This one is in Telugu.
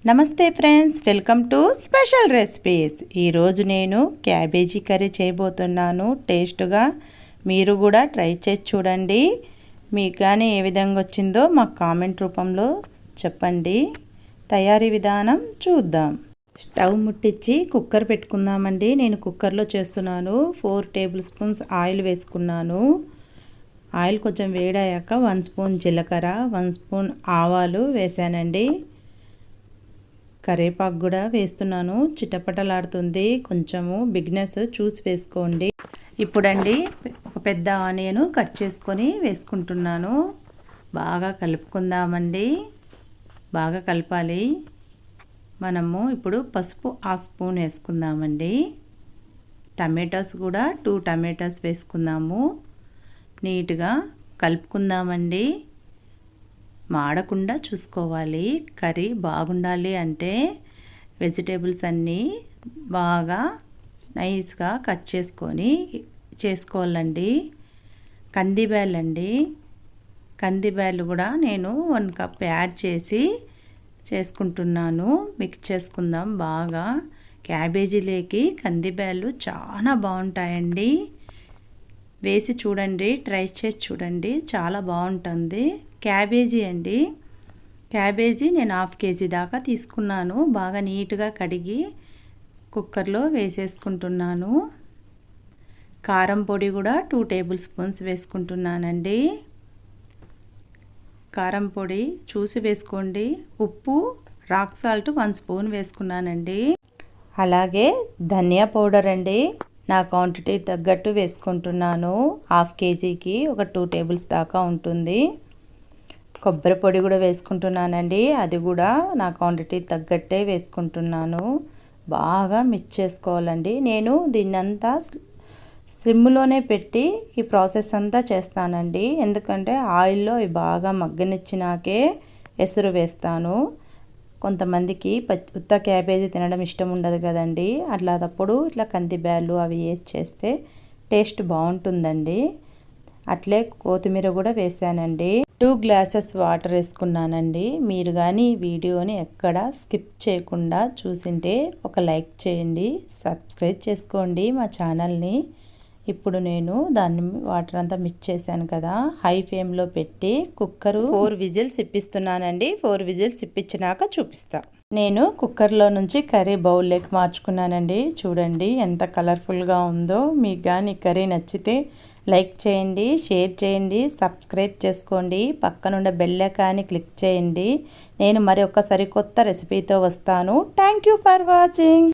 నమస్తే friends, welcome to special recipes. ఈరోజు నేను క్యాబేజీ కర్రీ చేయబోతున్నాను. టేస్ట్గా మీరు కూడా ట్రై చేసి చూడండి. మీకు కానీ ఏ విధంగా వచ్చిందో మాకు కామెంట్ రూపంలో చెప్పండి. తయారీ విధానం చూద్దాం. స్టవ్ ముట్టించి కుక్కర్ పెట్టుకుందామండి. నేను కుక్కర్లో చేస్తున్నాను. 4 టేబుల్ స్పూన్స్ ఆయిల్ వేసుకున్నాను. ఆయిల్ కొంచెం వేడయ్యాక 1 స్పూన్ జీలకర్ర, 1 స్పూన్ ఆవాలు వేసానండి. కరివేపాకు కూడా వేస్తున్నాను. చిటపటలాడుతుంది. కొంచెము బిగినర్స్ చూసి వేసుకోండి. ఇప్పుడండి ఒక పెద్ద ఆనియన్ కట్ చేసుకొని వేసుకుంటున్నాను. బాగా కలుపుకుందామండి. బాగా కలపాలి. మనము ఇప్పుడు పసుపు 1/2 స్పూన్ వేసుకుందామండి. టమాటోస్ కూడా 2 టమాటోస్ వేసుకుందాము. నీట్గా కలుపుకుందామండి. మాడకుండా చూసుకోవాలి. కర్రీ బాగుండాలి అంటే వెజిటేబుల్స్ అన్నీ బాగా నైస్గా కట్ చేసుకొని చేసుకోవాలండి. కందిబ్యాలండి. కందిబ్యాలు కూడా నేను 1 కప్ యాడ్ చేసి చేసుకుంటున్నాను. మిక్స్ చేసుకుందాం బాగా. క్యాబేజీలోకి కందిబ్యాలు చాలా బాగుంటాయండి. వేసి చూడండి, ట్రై చేసి చూడండి, చాలా బాగుంటుంది. క్యాబేజీ అండి. క్యాబేజీ నేను 1/2 కేజీ దాకా తీసుకున్నాను. బాగా నీట్గా కడిగి కుక్కర్లో వేసేసుకుంటున్నాను. కారం పొడి కూడా 2 టేబుల్ స్పూన్స్ వేసుకుంటున్నానండి. కారం పొడి చూసి వేసుకోండి. ఉప్పు, రాక్ సాల్ట్ 1 స్పూన్ వేసుకున్నానండి. అలాగే ధనియా పౌడర్ అండి. నా క్వాంటిటీ తగ్గట్టు వేసుకుంటున్నాను. 1/2 కేజీకి ఒక 2 టేబుల్స్ దాకా ఉంటుంది. కొబ్బరి పొడి కూడా వేసుకుంటున్నానండి. అది కూడా నా క్వాంటిటీ తగ్గట్టే వేసుకుంటున్నాను. బాగా మిక్స్ చేసుకోవాలండి. నేను దీన్నంతా సిమ్లోనే పెట్టి ఈ ప్రాసెస్ అంతా చేస్తానండి. ఎందుకంటే ఆయిల్లో ఇవి బాగా మగ్గనిచ్చినాకే ఎసురు వేస్తాను. కొంతమందికి ఉత్త క్యాబేజీ తినడం ఇష్టం ఉండదు కదండి. అట్లాటప్పుడు ఇట్లా కందిబ్యాలు అవి వేసి చేస్తే టేస్ట్ బాగుంటుందండి. అట్లే కొత్తిమీర కూడా వేసానండి. 2 గ్లాసెస్ వాటర్ వేసుకున్నానండి. మీరు కానీ ఈ వీడియోని ఎక్కడ స్కిప్ చేయకుండా చూసింటే ఒక లైక్ చేయండి, సబ్స్క్రైబ్ చేసుకోండి మా ఛానల్ని. ఇప్పుడు నేను దాన్ని వాటర్ అంతా మిక్స్ చేశాను కదా, హై ఫ్లేమ్లో పెట్టి కుక్కరు 4 విజిల్స్ ఇప్పిస్తున్నానండి. 4 విజిల్స్ ఇప్పించినాక చూపిస్తా. నేను కుక్కర్లో నుంచి కర్రీ బౌల్లోకి మార్చుకున్నానండి. చూడండి ఎంత కలర్ఫుల్గా ఉందో. మీకు కానీ కర్రీ నచ్చితే లైక్ చేయండి, షేర్ చేయండి, సబ్స్క్రైబ్ చేసుకోండి. పక్కనున్న బెల్ ఐకాన్ని క్లిక్ చేయండి. నేను మరి ఒక సరికొత్త రెసిపీతో వస్తాను. Thank you for watching.